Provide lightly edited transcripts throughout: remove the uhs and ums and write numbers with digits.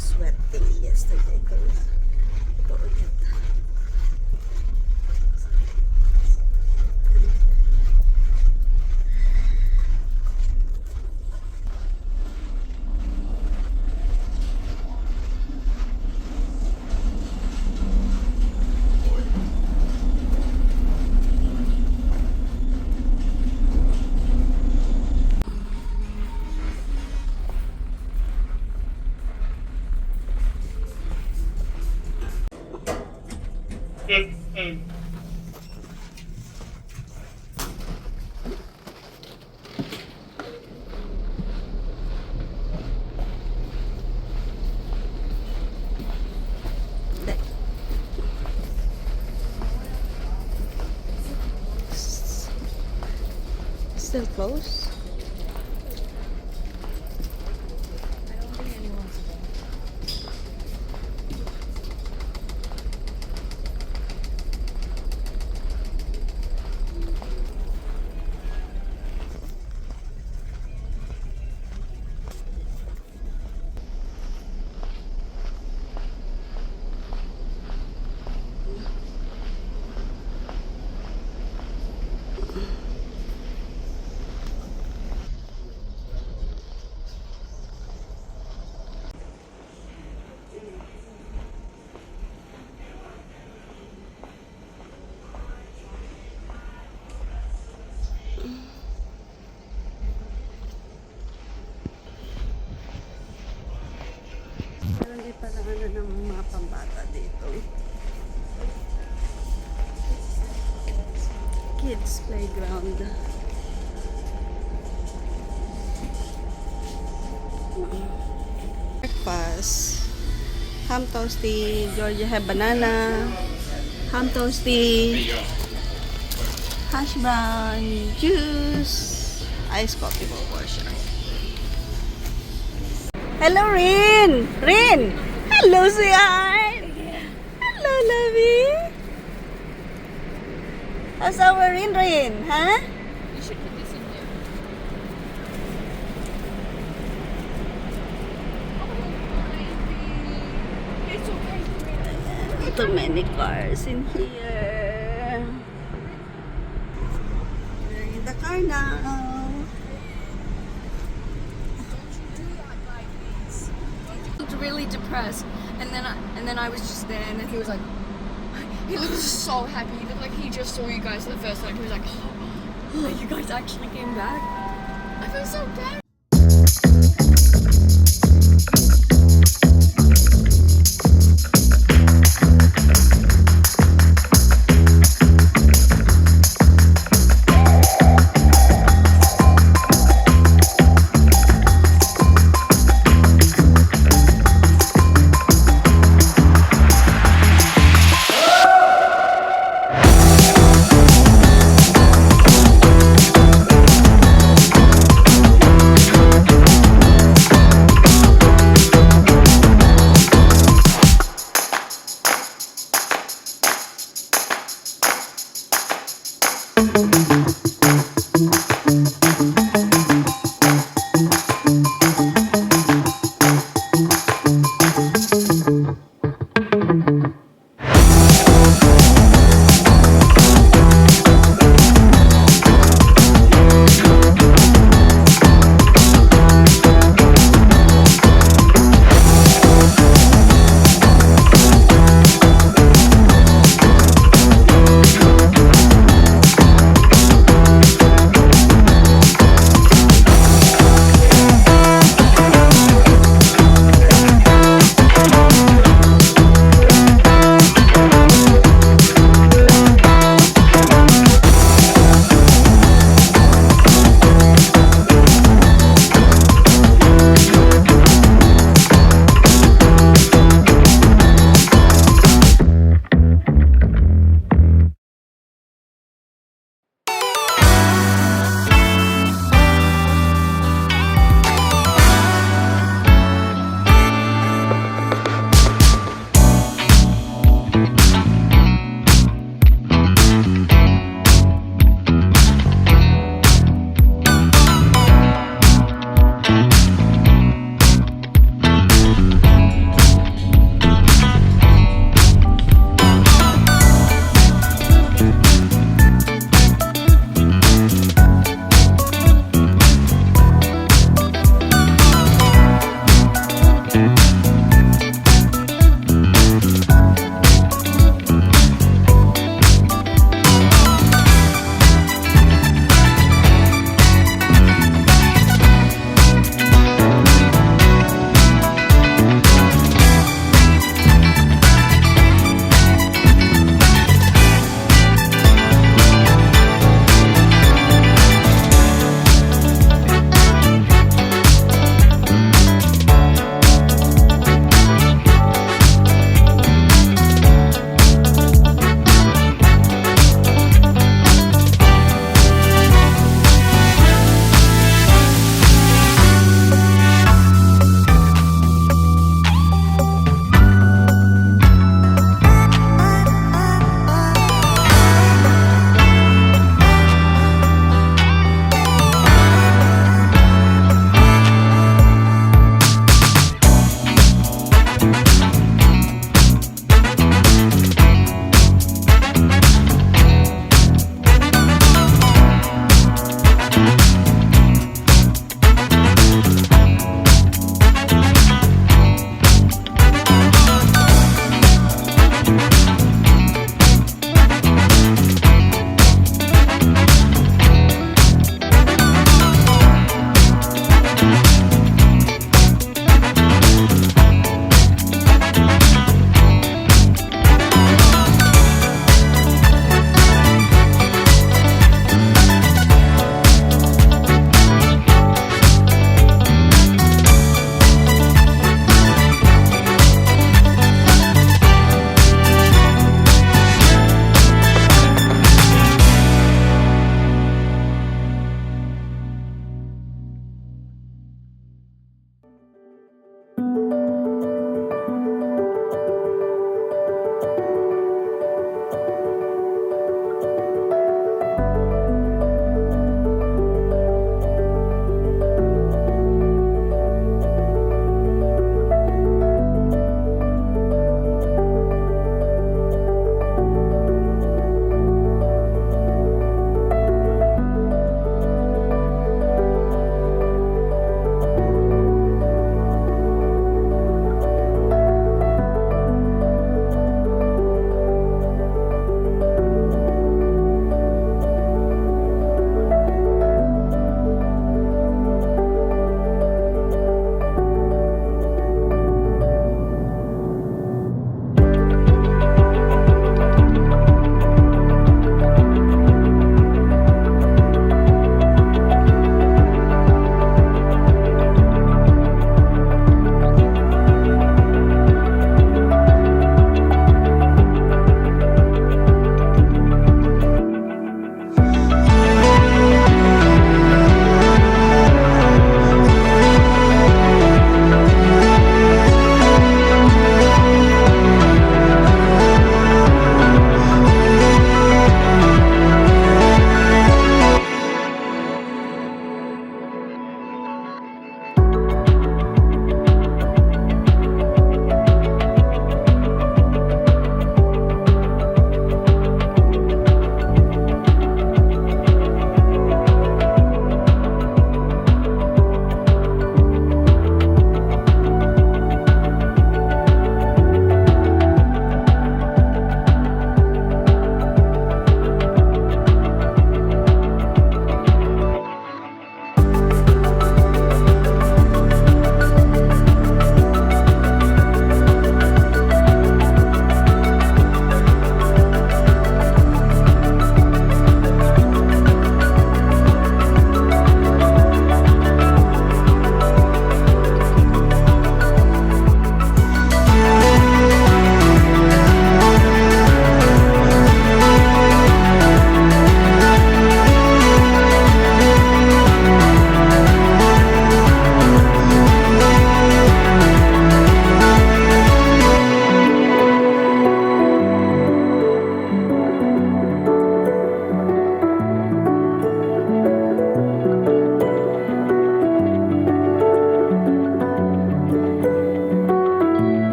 sweating yesterday because ito ulit. Still close? I don't think anyone's there. Hindi pala ng mga pambata dito. Kids playground. Breakfast. Ham toasty. Georgia have banana. Ham toasty. Hash brown. Juice. Iced coffee for sure. Hello, Rin! Rin! Hello, sweetheart! Hello, lovey! How's our Rin, huh? You should put this in here. It's okay. Too many cars in here. We're in the car now. Really depressed, and then I was just there, and then he was like, he looked so happy. He looked like he just saw you guys for the first time. He was like, oh, you guys actually came back. I feel so bad.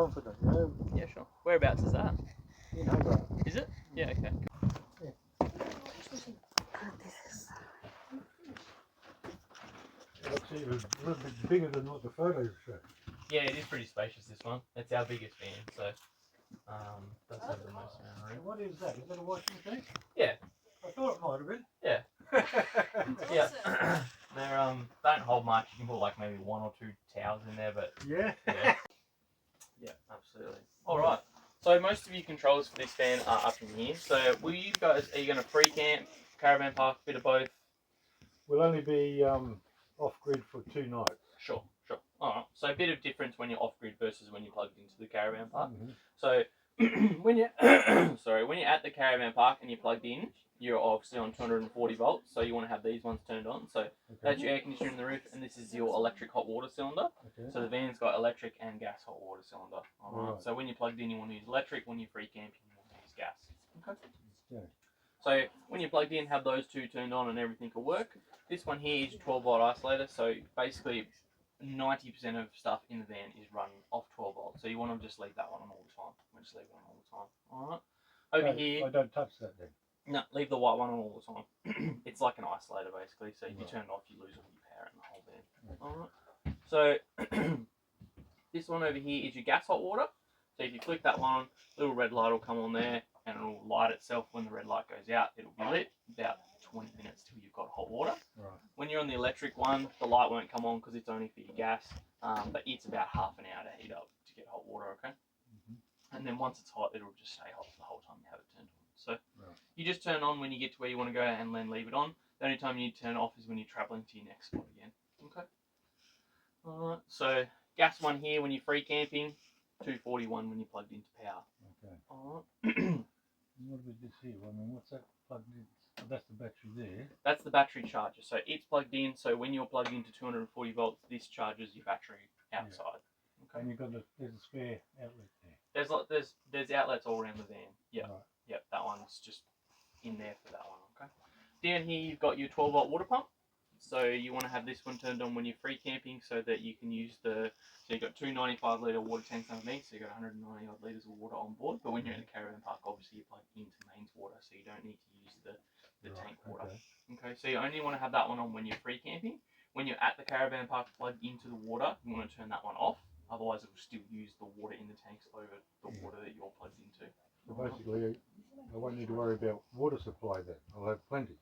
confident, you know. Yeah, sure. Whereabouts is that? You know that. Is it? Yeah, okay. It looks even a little bit bigger than what the photos show. Yeah, it is pretty spacious, this one. It's our biggest van, so that's have the most amount of room. What is that? Is that a washing machine? Yeah. I thought it might have been. Yeah. Yeah. They're don't hold much. You can put like maybe 1 or 2 towels in there, but Yeah. yeah. Yeah, absolutely. Alright. So most of your controls for this van are up in here. So will you guys, are you gonna free camp, caravan park, bit of both? We'll only be off grid for 2 nights. Sure, sure. Alright. So a bit of difference when you're off grid versus when you're plugged into the caravan park. Mm-hmm. So when you're when you're at the caravan park and you're plugged in, you're obviously on 240 volts, so you want to have these ones turned on. So that's your air conditioner in the roof, and this is your electric hot water cylinder. Okay. So the van's got electric and gas hot water cylinder. Alright. Right. So when you're plugged in, you want to use electric. When you're free camping, you want to use gas. Okay. Okay. So when you're plugged in, have those two turned on and everything will work. This one here is 12 volt isolator, so basically 90% of stuff in the van is run off 12 volts. So you want to just leave that one on all the time. We'll just leave it on all the time. Alright. Over here. I don't touch that then. No, leave the white one on all the time. It's like an isolator basically, so if you turn it off, you lose all your power in the whole van. Alright. So this one over here is your gas hot water. So if you flick that one on, little red light will come on there and it'll light itself. When the red light goes out, it'll be lit. About 20 minutes till you've got hot water. Right. When you're on the electric one, the light won't come on because it's only for your gas, but it's about half an hour to heat up to get hot water, okay? Mm-hmm. And then once it's hot, it'll just stay hot the whole time you have it turned on. So you just turn on when you get to where you want to go and then leave it on. The only time you need to turn it off is when you're travelling to your next spot again, okay? Alright, so gas one here when you're free camping, 241 when you're plugged into power. Okay. Alright. What about this here? I mean, what's that plugged in? Oh, that's the battery there. That's the battery charger. So it's plugged in. So when you're plugged into 240 volts, this charges your battery outside. Yeah. Okay. And you've got there's a spare outlet there. There's outlets all around the van. Yeah. Right. Yep. That one's just in there for that one. Okay. Down here you've got your 12 volt water pump. So you want to have this one turned on when you're free camping, so that you can use so you've got 2 95 litre water tanks underneath, so you've got 190 odd litres of water on board. But when you're in the caravan park, obviously you're plugged into mains water, so you don't need to use the tank water. Okay, so you only want to have that one on when you're free camping. When you're at the caravan park plugged into the water, you want to turn that one off. Otherwise, it will still use the water in the tanks over the water that you're plugged into. So basically, I won't need to worry about water supply then. I'll have plenty.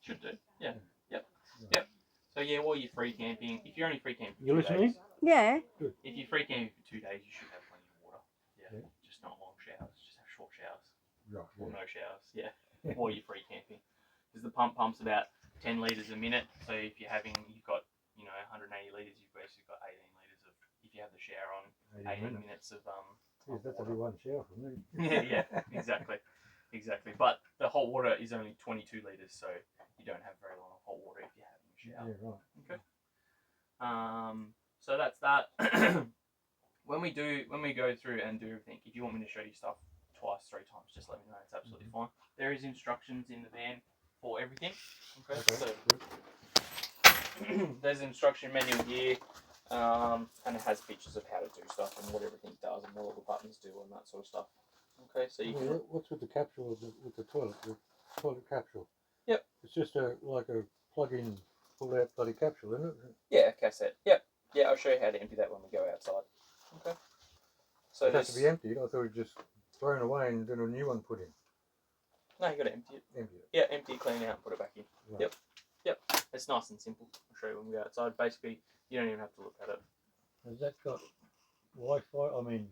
Should do. Yeah. Yep. Yep. So yeah, while you're free camping, if you're only free camping You for 2 listening? days, Yeah. Good. if you're free camping for 2 days, you should have plenty of water. Yeah. Just not long showers. Just have short showers. Right. Or no showers. Yeah. While you're free camping, because the pumps about 10 litres a minute. So if you've got 180 litres, you've basically got 18 litres of. If you have the shower on, 18 minutes of Yes, that's only one shower for me. yeah, exactly. But the hot water is only 22 litres, so you don't have very long of hot water if you're having a shower. Yeah, right. Okay. So that's that. when we go through and do everything, if you want me to show you stuff twice, 3 times, just let me know. It's absolutely fine. There is instructions in the van for everything. Okay. So there's an instruction manual here. And it has pictures of how to do stuff and what everything does and what all the buttons do and that sort of stuff. Okay, so you can. What's with the capsule with the toilet capsule? Yep. It's just like a plug-in, pull-out bloody capsule, isn't it? Yeah, cassette. Yep. Yeah, I'll show you how to empty that when we go outside. Okay. So It has to be emptied. I thought it was just thrown away and then a new one put in. No, you got to empty it. Empty it. Yeah, empty it, clean it out, and put it back in. Right. Yep. Yep. It's nice and simple. I'll show you when we go outside. Basically, you don't even have to look at it. Has that got Wi-Fi? I mean,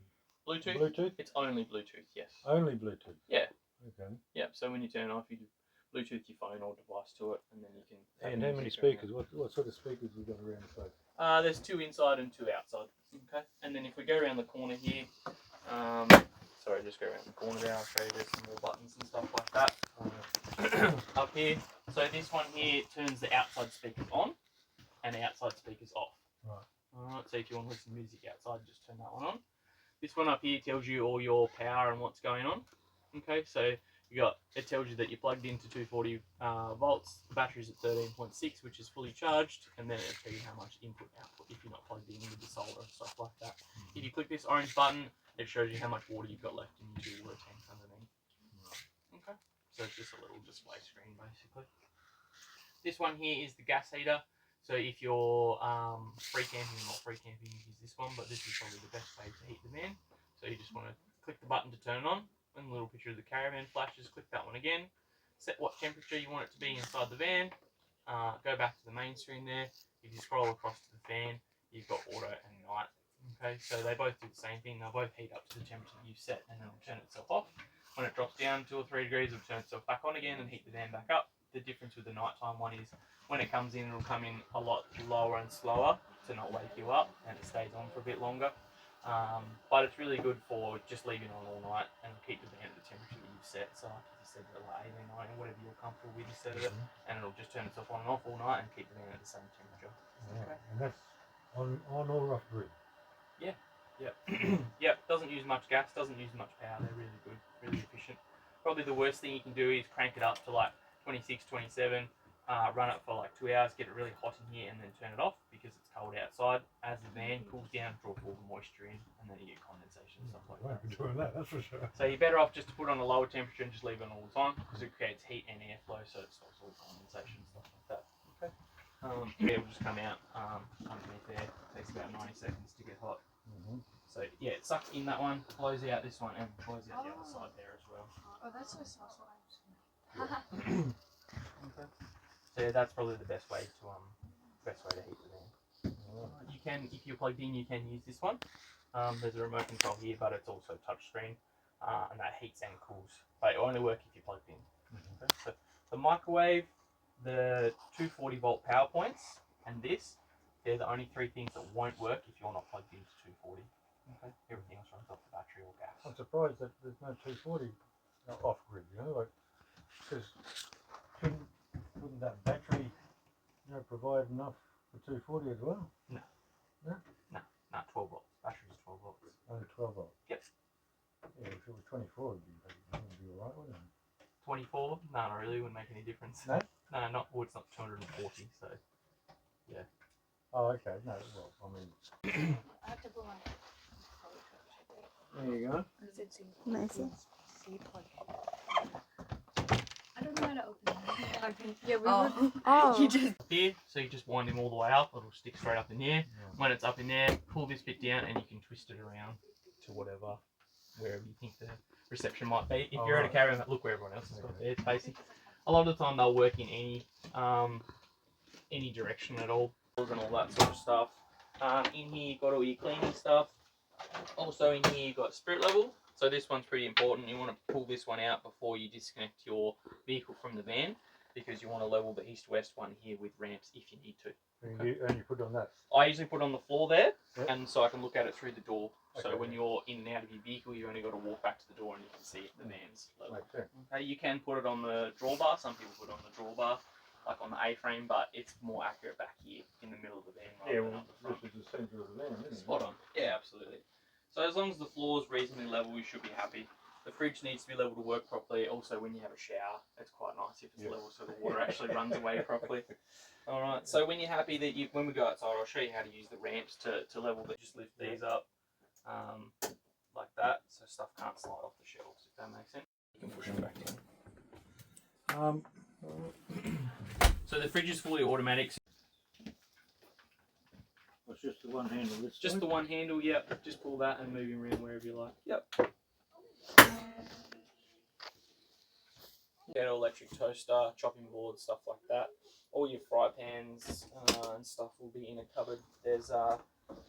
Bluetooth? Bluetooth? It's only Bluetooth, yes. Only Bluetooth? Yeah. Okay. Yeah, so when you turn it off, you Bluetooth your phone or device to it, and then you can... And how many speakers? What sort of speakers have you got around the place? There's 2 inside and 2 outside. Okay. And then if we go around the corner here, sorry, just go around the corner there, I'll show you there's some more buttons and stuff like that. Up here. So this one here turns the outside speakers on and the outside speakers off. Right. Alright, so if you want to listen to music outside, just turn that one on. This one up here tells you all your power and what's going on. Okay, so it tells you that you're plugged into 240 volts, the battery's at 13.6, which is fully charged, and then it'll tell you how much input output if you're not plugged in with the solar and stuff like that. If you click this orange button, it shows you how much water you've got left in your 2 water tanks underneath. Okay, so it's just a little display screen basically. This one here is the gas heater. So if you're free camping or not free camping, you use this one, but this is probably the best way to heat the van. So you just want to click the button to turn it on. When the little picture of the caravan flashes, click that one again. Set what temperature you want it to be inside the van. Go back to the main screen there. If you scroll across to the fan, you've got auto and night. Okay, so they both do the same thing. They'll both heat up to the temperature that you've set, and then it'll turn itself off. When it drops down 2 or 3 degrees, it'll turn itself back on again and heat the van back up. The difference with the nighttime one is when it comes in, it'll come in a lot lower and slower to not wake you up, and it stays on for a bit longer. But it's really good for just leaving on all night and keep the van at the temperature that you've set. So like you said, like 18, 19, whatever you're comfortable with, you set it, and it'll just turn itself on and off all night and keep the van at the same temperature. Okay. And that's on or off grid? Yeah. Yep. Yep. Doesn't use much gas, doesn't use much power. They're really good, really efficient. Probably the worst thing you can do is crank it up to like 26, 27, run it for like 2 hours, get it really hot in here, and then turn it off because it's cold outside. As the van cools down, draws all the moisture in, and then you get condensation and stuff like I won't be doing that, that's for sure. So you're better off just to put on a lower temperature and just leave it on all the time because it creates heat and airflow, so it stops all the condensation and stuff like that. Okay. Yeah, will just come out underneath there. It takes about 90 seconds to get hot. So yeah, it sucks in that one, blows out this one, and blows out the other side there as well. Oh, that's so satisfying. Okay. So yeah, that's probably the best way to heat the van. You can, if you're plugged in, you can use this one. There's a remote control here, but it's also touchscreen, and that heats and cools. But it will only work if you're plugged in. Okay. So the microwave, the 240 volt power points, and this, they're the only 3 things that won't work if you're not plugged into 240. Okay. Everything else runs off the battery or gas. I'm surprised that there's no 240 off grid, you know, like, because wouldn't that battery, you know, provide enough for 240 as well? No. No? No, 12 volts. Battery's 12 volts. Only 12 volts? Yep. Yeah, if it was 24, it'd be alright, wouldn't it? 24? No, not really. Wouldn't make any difference. No? No, not. Well, it's not 240. So, yeah. Oh, okay. No, well, I mean. I have to put my. There you go. Nice. I don't know how to open it. Yeah, we Oh. would. Oh. You just. Here, so you just wind him all the way up. It'll stick straight up in there. When it's up in there, pull this bit down, and you can twist it around to wherever you think the reception might be. If you're at a caravan, look where everyone else has got theirs. Basic. A lot of the time, they'll work in any direction at all, and all that sort of stuff. In here, you've got all your cleaning stuff. Also in here, you've got spirit level. So this one's pretty important. You want to pull this one out before you disconnect your vehicle from the van, because you want to level the east-west one here with ramps if you need to. And you put on that? I usually put it on the floor there, Yep. and so I can look at it through the door. So Okay. when you're in and out of your vehicle, you only got to walk back to the door and you can see the van's level. Makes sense. Okay, you can put it on the drawbar. Some people put it on the drawbar, like on the A-frame, but it's more accurate back here in the middle of the van rather than up the front. This is the centre of the van, isn't it? Spot on. Yeah, absolutely. So as long as the floor is reasonably level, you should be happy. The fridge needs to be level to work properly. Also, when you have a shower, it's quite nice if it's level so the water actually runs away properly. All right. So when you're happy that when we go outside, I'll show you how to use the ramps to level that. Just lift these up like that, so stuff can't slide off the shelves. If that makes sense, you can push them back down. So the fridge is fully automatic. It's just the one handle this Just side? the one handle, yep. Just pull that and move him around wherever you like. Yep. Get an electric toaster, chopping board, stuff like that. All your fry pans and stuff will be in a cupboard. There's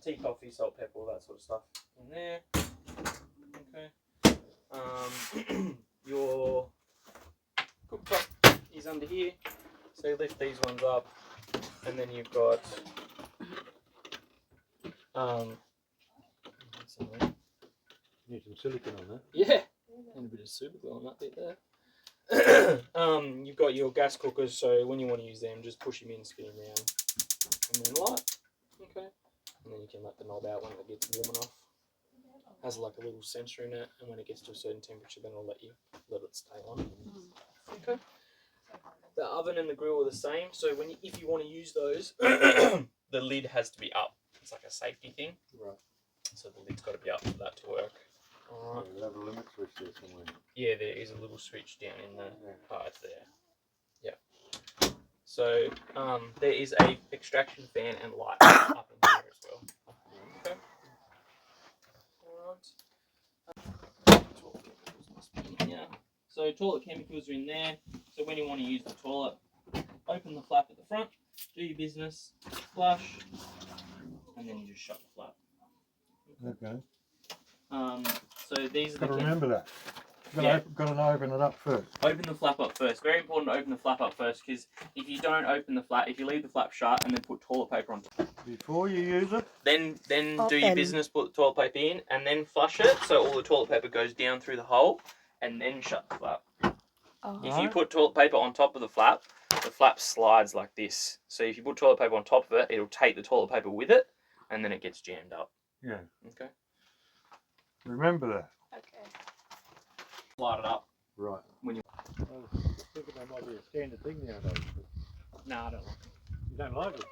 tea, coffee, salt, pepper, all that sort of stuff in there. Okay. Your cooktop is under here. So you lift these ones up, and then you've got Need some silicone on that. yeah, and a bit of super glue on that bit there. You've got your gas cookers, so when you want to use them, just push them in, spin them around, and then light. Okay, and then you can let the knob out when it gets warm enough. Has like a little sensor in it, and when it gets to a certain temperature, then it'll let it stay on. Okay. The oven and the grill are the same, so if you want to use those, the lid has to be up. It's like a safety thing. Right. So the lid's got to be up for that to work. Alright. We'll have a limit switch there somewhere. Yeah, there is a little switch down in the part there. Yeah. So there is a extraction fan and light up in here as well. Okay. Alright. Toilet chemicals must be in here. So toilet chemicals are in there. So when you want to use the toilet, open the flap at the front, do your business, flush, and then you just shut the flap. Okay. So these are Got to the remember that. Yeah. Got to open it up first. Open the flap up first. Very important to open the flap up first, because if you don't open the flap, if you leave the flap shut and then put toilet paper on top, Before you use it? then do your Open. business, put the toilet paper in, and then flush it so all the toilet paper goes down through the hole, and then shut the flap. Oh. If you put toilet paper on top of the flap slides like this. So if you put toilet paper on top of it, it'll take the toilet paper with it, and then it gets jammed up. Yeah. Okay. Remember that. Okay. Slide it up. Right. When you. I was thinking that might be a standard thing nowadays. But No, I don't like it. you don't like it?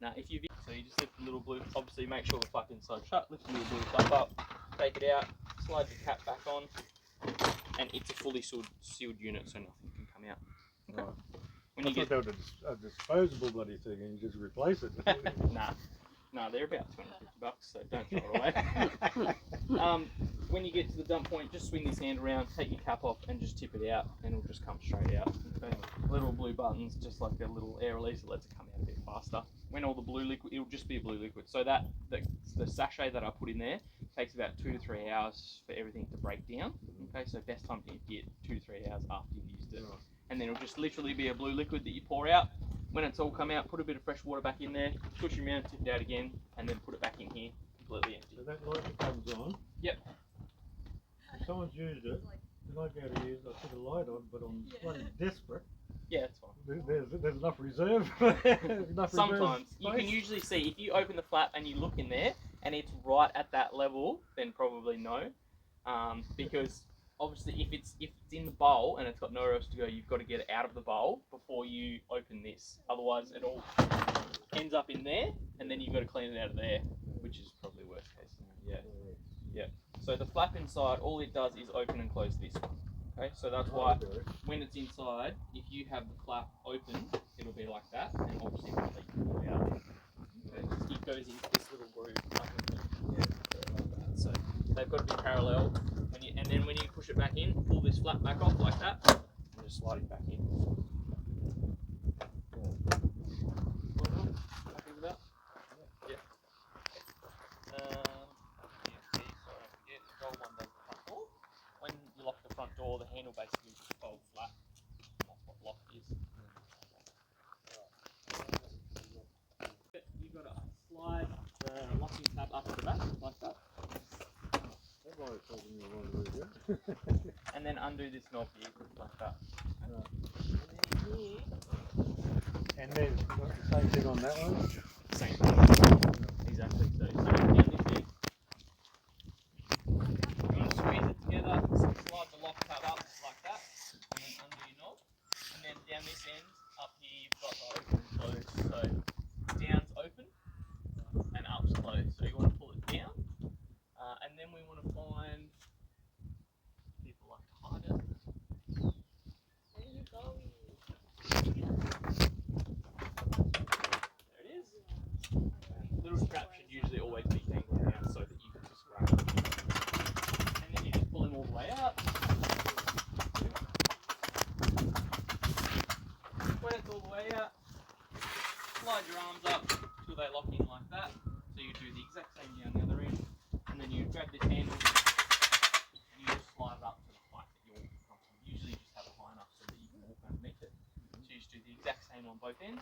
Now, if you so you just lift the little blue, obviously make sure the flap inside shut, lift the little blue flap up, take it out, slide the cap back on, and it's a fully sealed unit, so nothing can come out. Okay. Right. When I you thought get they were a disposable bloody thing and you just replace it. nah, they're about $250, so don't throw it away. When you get to the dump point, just swing this hand around, take your cap off, and just tip it out, and it'll just come straight out. Okay. Little blue buttons, just like a little air release, it lets it come out a bit faster. When all the blue liquid, it'll just be a blue liquid. So that the sachet that I put in there takes about 2 to 3 hours for everything to break down. Okay, so best time to empty it 2 to 3 hours after you've used it, and then it'll just literally be a blue liquid that you pour out. When it's all come out, put a bit of fresh water back in there, push it around, tip it out again, and then put it back in here, completely empty. So that light that comes on. Yep. If someone's used it, then I'd be able to use it. I put a light on, but I'm bloody desperate. Yeah, that's fine. There's enough reserve. Sometimes you can usually see if you open the flap and you look in there and it's right at that level, then probably no, because obviously if it's in the bowl and it's got nowhere else to go, you've got to get it out of the bowl before you open this. Otherwise, it all ends up in there, and then you've got to clean it out of there, which is probably worst case scenario. Yeah. So the flap inside, all it does is open and close this one. Okay, so that's why when it's inside, if you have the flap open, it'll be like that, and obviously the leak will go out. Okay, it goes into this little groove underneath. Like that. So they've got to be parallel. And then when you push it back in, pull this flap back off like that, and just slide it back in. Happy with that? Yeah. Control one does the front door. When you lock the front door, the handle basically just folds flat. That's what lock is. You've got to slide the locking tab up to the back, like that. And then undo this knob here, like that. And then the same thing on that one? Same thing. Exactly. So down this end. You want to squeeze it together, slide the lock tab up like that, and then undo your knob. And then down this end, up here you've got the open and close. So down's open and up's closed. So you want to pull it down. And then we want to find, people like to hide it. There you go. There it is. Little strap should usually always be tangled down so that you can just grab it. And then you just pull them all the way out. When it's all the way out, slide your arms up till they lock in like that. So you do the exact same down the other end. And then you grab this handle and you just slide it up to the height that you're comfortable. Usually you just have it high enough so that you can walk underneath it. So you just do the exact same on both ends.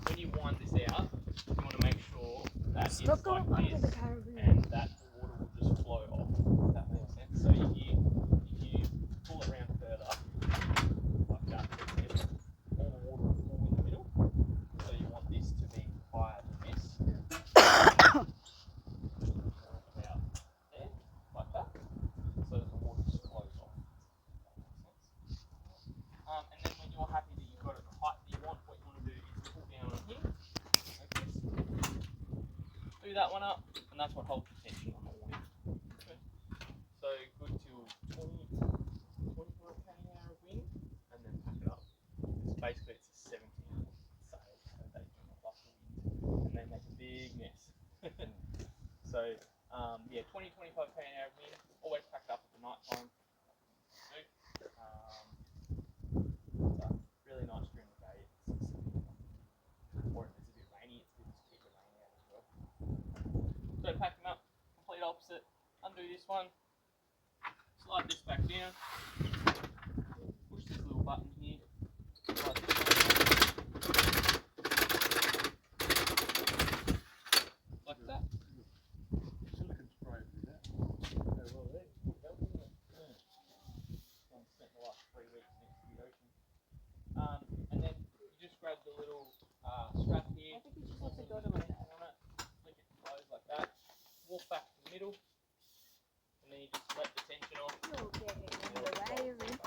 When you wind this out, you want to make sure that it's like this and that the water will just flow off. If that makes sense. So if you pull it around further, like that, for example, all the water will fall in the middle. So you want this to be higher than this. About there, like that, so that the water just flows off. That makes sense. And then when you're happy that you've got it the height that you want, what you want to do is pull down on here, like this. Do that one up, and that's what holds the tension on the awning. Okay. So good till 25 km an hour of wind, and then pack it up. Basically it's a 17 sail, so they do not like the wind, and they make a big mess. So yeah, 20-25 km an hour of wind. Always pack it up at the night time. Really nice during the day. Or if it's a bit rainy, it's good to keep the rain out as well. So pack them up, complete opposite. Undo this one. Slide this back down. Push this little button here. Slide this one down. Like that. Silicon spray through that. Oh, well, there. Yeah. I spent the last 3 weeks next to the ocean. And then you just grab the little strap here. I think you just have to go to my head. On it, flick it close like that. Walk back to the middle, and then you just let the tension off. Okay, And the then way is it?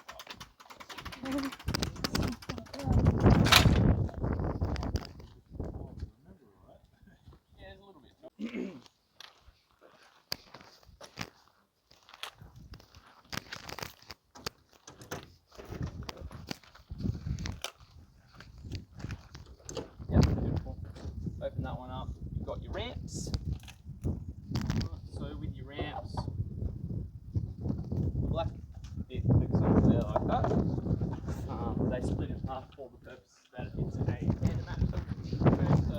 Yeah, there's a little bit. Yeah, beautiful. Open that one up. You've got your ramps. So with your ramps, the black bit clicks onto there like that. They split in half for the purpose that it's a tandem axle. Okay, so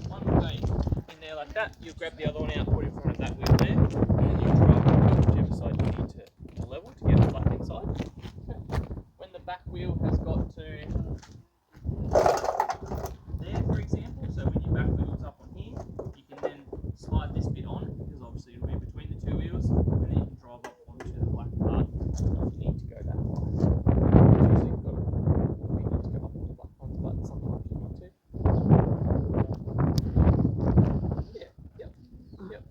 one will go in there like that. You grab the other one out, put it in front of that wheel there, and you drive it whichever side you need to level to get it flat inside. Okay. When the back wheel has got to there, for example, so when your back wheel's up on here, you can then slide this bit on, because obviously it'll be between the two wheels, and then you can drive up onto the black part if you need to go that far. So you've got you need to go up on the black ones, but sometimes you need to. Yeah, yep.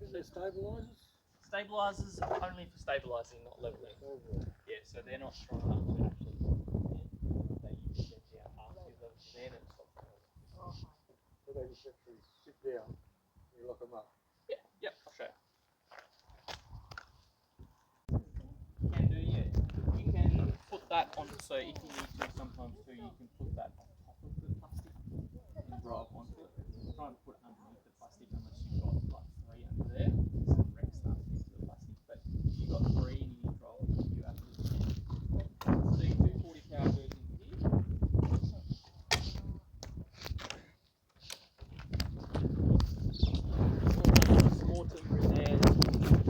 Is there stabilisers? Stabilisers only for stabilising, not levelling. Yeah, so they're not strong enough to actually they usually get down after you level to there and stop going. So they just actually sit down, you lock them up. Yeah, yep, I'll show you. Can do, yeah. You can put that on, so if you need to sometimes too, you can put that on top of the plastic and drive onto it. Try and put it underneath the plastic unless you've got like 3 under there. Some wreck stuff into the plastic, but if you've got 3 and you need to drive it, you absolutely can. So your 240 power goes into here. Some more timber in there.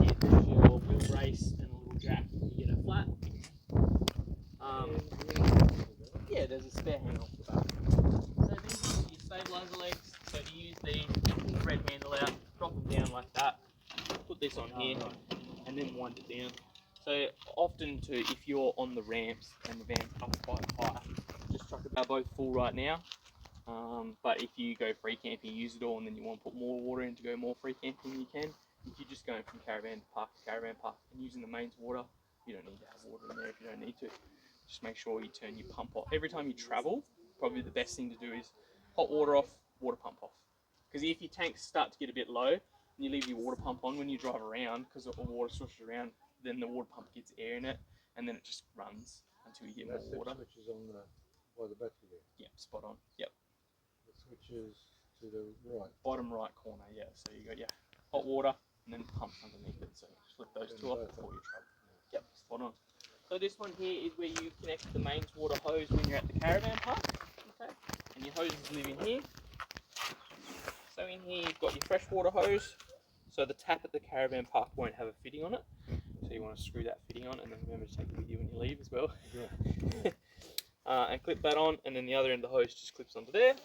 Here there's your wheel brace and a little jack. You get it flat. Yeah, there's a spare handle off the back. So these are your stabiliser legs. So to use these, pull the red handle out, drop them down like that. Put this on here, and then wind it down. So often too, if you're on the ramps and the van's up quite high, just chuck it. They're both full right now. But if you go free camping, use it all, and then you want to put more water in to go more free camping, you can. If you're just going from caravan park to caravan park and using the mains water, you don't need to have water in there if you don't need to. Just make sure you turn your pump off. Every time you travel, probably the best thing to do is hot water off, water pump off. Because if your tanks start to get a bit low, and you leave your water pump on when you drive around, because the water switches around, then the water pump gets air in it, and then it just runs until you get more water. Which is on the, by the battery there. Yep, spot on. Yep. The switch is to the right. Bottom right corner, yeah. So you got your hot water and then pumps underneath it. So flip those two off before you travel. Yep, spot on. So this one here is where you connect the mains water hose when you're at the caravan park. Okay. And your hoses live in here. So in here you've got your freshwater hose. So the tap at the caravan park won't have a fitting on it. So you want to screw that fitting on, and then remember to take it with you when you leave as well. Yeah. And clip that on, and then the other end of the hose just clips onto there.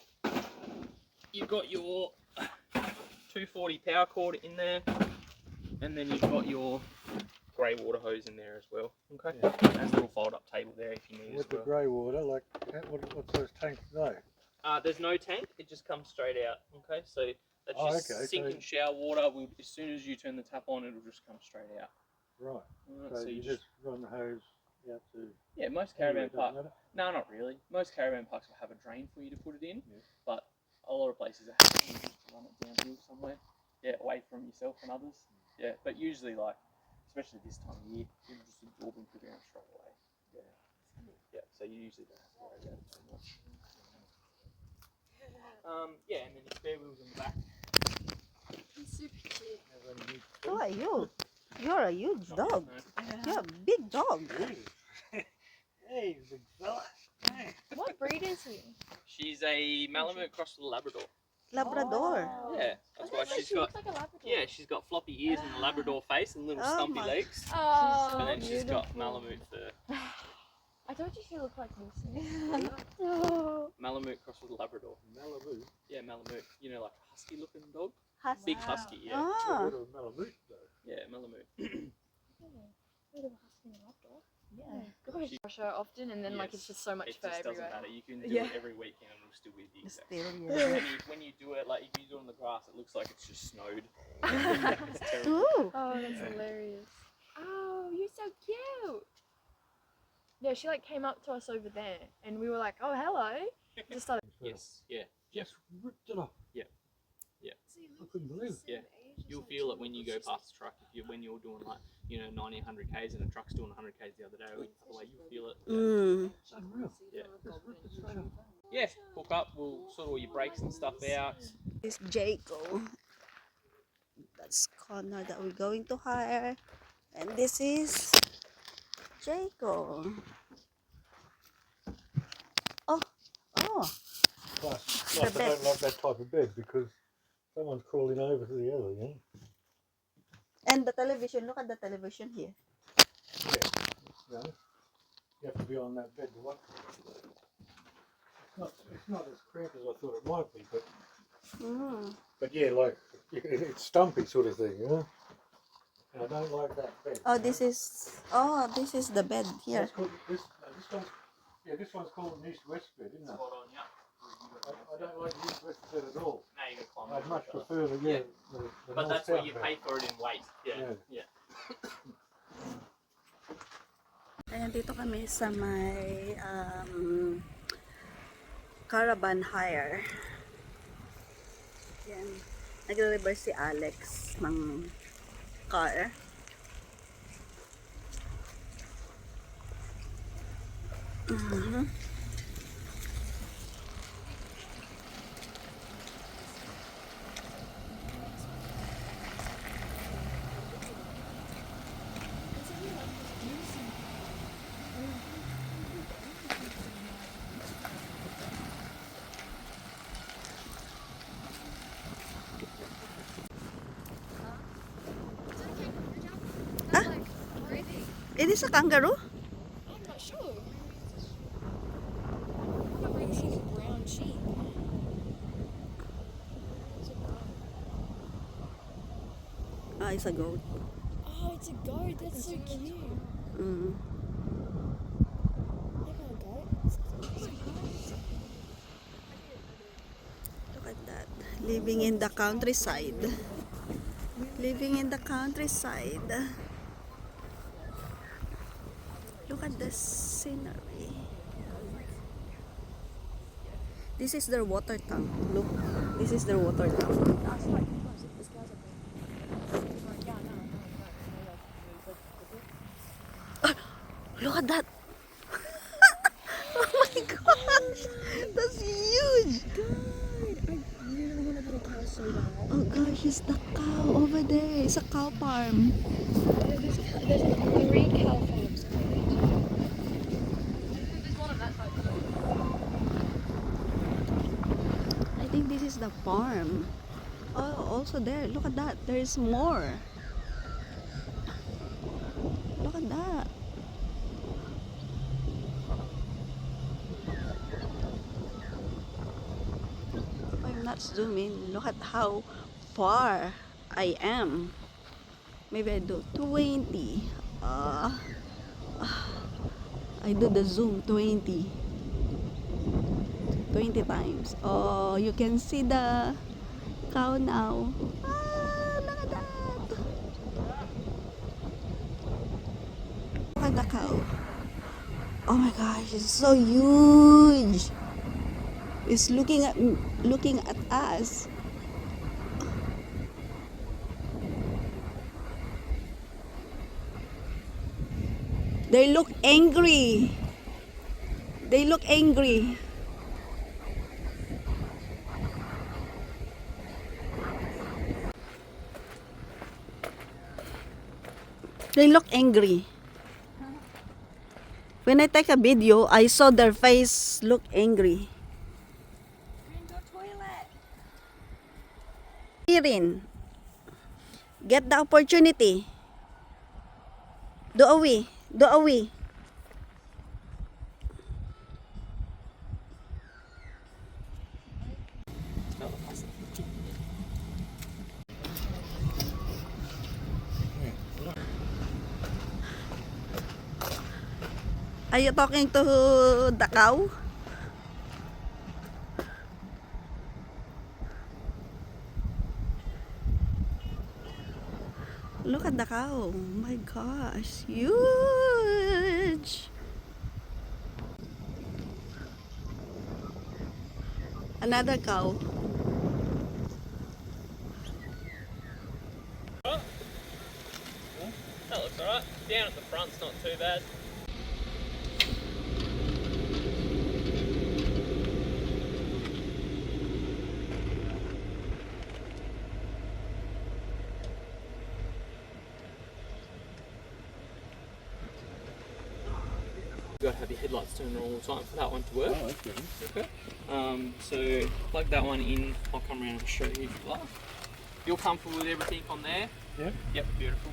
You've got your 240 power cord in there, and then you've got your grey water hose in there as well. Okay, Yeah. there's a little fold-up table there if you need With as well. the grey water, like, what's those tanks though? There's no tank; it just comes straight out. Okay, so that's just sink and shower water. As soon as you turn the tap on, it'll just come straight out. Right. Right, So you just run the hose out to. Yeah, most caravan parks. No, not really. Most caravan parks will have a drain for you to put it in, but a lot of places are happy to run it downhill somewhere. Yeah, away from yourself and others. Yeah, but usually like, especially this time of year, you're just absorbing the ground straight away. Yeah. Yeah, so you usually don't have to worry about it too much. Yeah, and then your spare wheels on the back. He's super cute. Who are you? You're a huge dog. No. You're a big dog. Hey, big fella. Hey. What breed is he? She's a Malamute crossed with a Labrador. Labrador. Oh. Yeah, that's why she's she got. looks like a Labrador. Yeah, she's got floppy ears and a Labrador face and little Oh stumpy my- legs. Oh, And then she's got beautiful. Malamute fur. I told you she looked like Lucy. Oh. Malamute crossed with a Labrador. Malibu. Yeah, Malamute. You know, like a husky looking dog. Husky. Big husky, yeah. Ah. What a Malamute though. Yeah, Malamute. Bit of a husky and a Labrador. Yeah. Gosh, you wash her often, and then like it's just so much It fur just doesn't everywhere. matter. You can do Yeah. it every weekend and it'll still be the exact Still, same. yeah. When you do it, like if you do it on the grass, it looks like it's just snowed. It's terrible. Ooh. Oh, that's hilarious. Oh, you're so cute. Yeah, she like came up to us over there, and we were like, "Oh, hello." Just started. Yes, yeah. Jeff, Just ripped it off. I couldn't believe it. Yeah. You'll feel it when you go past the truck. When you're doing like 90, 100 k's and a truck's doing 100 k's the other day, you'll feel it. Mm. It's unreal. Yeah. Just ripped it straight off. Yeah, hook up. We'll sort all your brakes and stuff out. This is Jaco. That's Connor that we're going to hire. And this is Jaco. Oh, oh. Plus, The I bed. don't like that type of bed because someone's crawling over to the other, you know? And the television, look at the television here. Yeah. You know? You have to be on that bed to watch it. It's not as cramped as I thought it might be, but yeah, like it's stumpy sort of thing, you know? And I don't like that bed. Oh, this is the bed here. That's called, this one's called an east-west bed, isn't it? Spot on, yeah. I don't like the east-west bed at all. Now you gotta climb I'd over much each other. prefer the, Yeah. the But that's where you north-south pay bed. for it in weight. Yeah. Yeah. Ayan, dito kami sa may caravan hire. Yan. Nagre-reverse si Alex ng car. It is a kangaroo? I'm not sure. I've never seen a brown sheep. Ah, it's a goat. Oh, it's a goat. That's so cute. Mm. Look at a goat. Look at that. Living in the countryside. Living in the countryside. Look at the scenery. This is their water tank. Look, this is their water tank. Look at that. Oh my gosh. That's huge. Oh gosh, it's the cow over there. It's a cow farm. There's 3 cow farms. There's one on that side. I think this is the farm. Oh, also there. Look at that. There is more. Look at that. I'm not zooming. Look at how far I am. Maybe I do 20. I do the zoom 20 times. Oh, you can see the cow now. Ah, look at that. Look at the cow. Oh my gosh, it's so huge. It's looking at looking at us. They look angry. They look angry. They look angry. When I take a video, I saw their face look angry. Irin, get the opportunity. Do away. Do away. Are you talking to the cow? Look at the cow. Oh my gosh. Huge. Another cow. That looks alright. Down at the front's not too bad. You've got to have your headlights turned on all the time for that one to work. Oh, okay. Okay. So plug that one in. I'll come around and show you if you like. You're comfortable with everything on there? Yep. Yep, beautiful.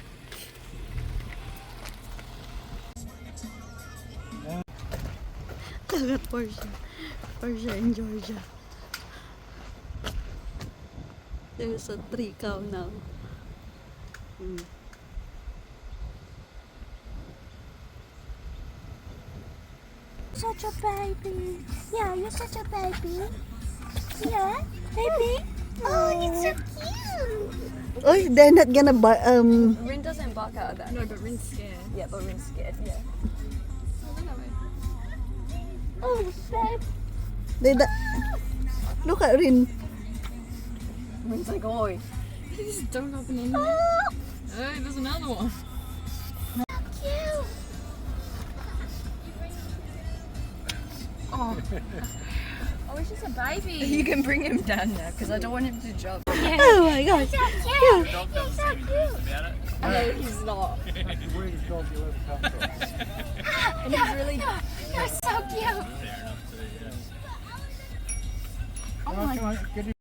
Look at Porsche. Porsche in Georgia. There's a 3 cow now. Such a baby. Yeah, you're such a baby. Yeah, baby. Oh, it's so cute. Oh, they're not gonna Rin doesn't bark out of that. No, but Rin's scared. Yeah, but Rin's scared, yeah. Oh, babe. look at Rin. Rin's like, oi. Just don't open it. Oh, Hey, there's another one. cute. Oh. Oh, he's just a baby. You can bring him down now, because I don't want him to jump. Oh my gosh. So cute. He's so cute. About it. No, he's not. Weirdest dog you'll ever come across. And he's really... You're so cute. Come on, come on, get him.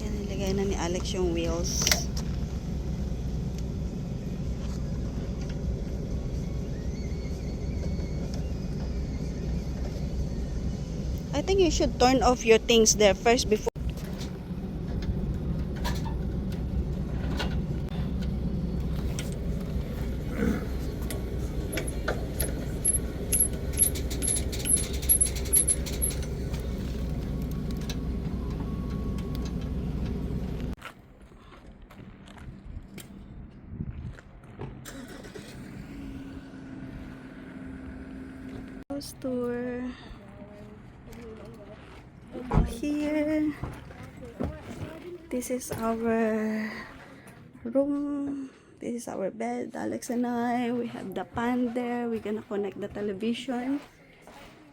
Yan, nilagay na ni Alex yung wheels. I think you should turn off your things there first before. Clo Sur. Here, this is our room. This is our bed. Alex and I, we have the pan there. We're gonna connect the television,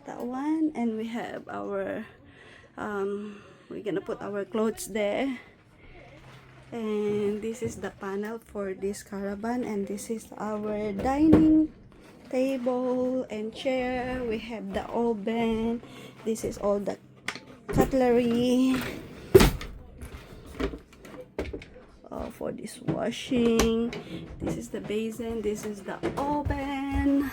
that one, and we have our we're gonna put our clothes there. And this is the panel for this caravan, and this is our dining table and chair. We have the oven. This is all the cutlery for this washing. This is the basin. This is the oven.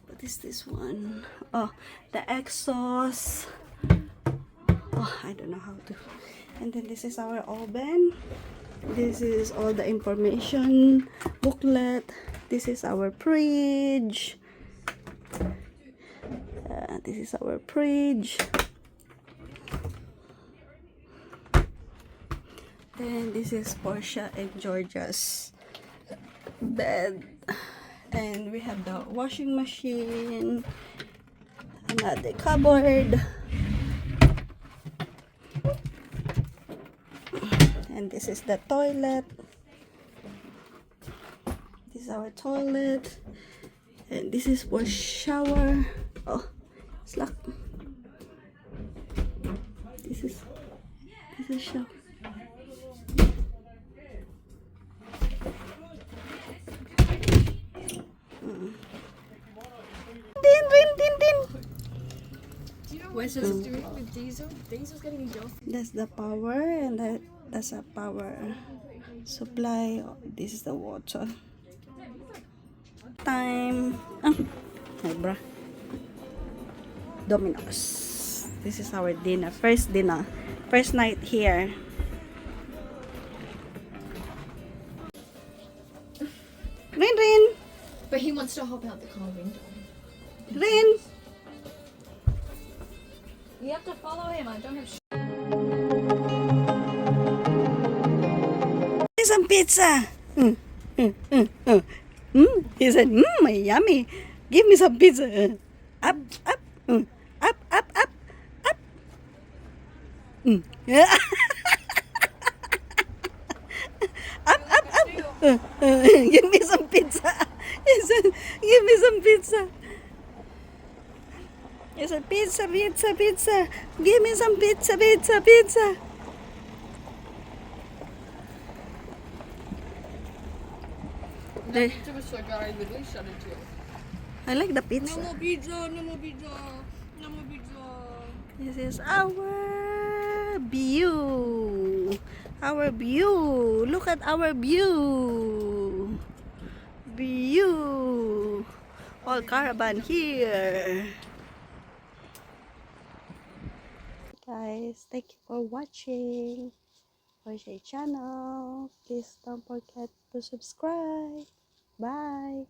What is this one? Oh, the exhaust. Oh, I don't know how to. And then this is our oven. This is all the information booklet. This is our fridge. This is our fridge. Then this is Portia and Georgia's bed. And we have the washing machine. Another cupboard. And this is the toilet. This is our toilet. And this is for shower. Oh, it's locked. This is shower. What's this doing with Diesel? Diesel's getting exhausted. That's the power, and that's a power supply. This is the water. Time. Hey, bruh. Domino's. This is our dinner. First dinner. First night here. Rin, Rin. But he wants to hop out the car window. Rin. You have to follow him. I don't have. Some pizza. He said, yummy. Give me some pizza. Up, up, up, up, up, up. Yeah. Up, up, up. Give me some pizza. He said, give me some pizza. He said, pizza, pizza, pizza. Give me some pizza, pizza, pizza. It was so good, I literally shut it to it. I like the No pizza. more pizza, no more pizza, no more pizza. This is our view. Our view. Look at our view. View. All caravan here. Guys, thank you for watching. Watch my channel. Please don't forget to subscribe. Bye.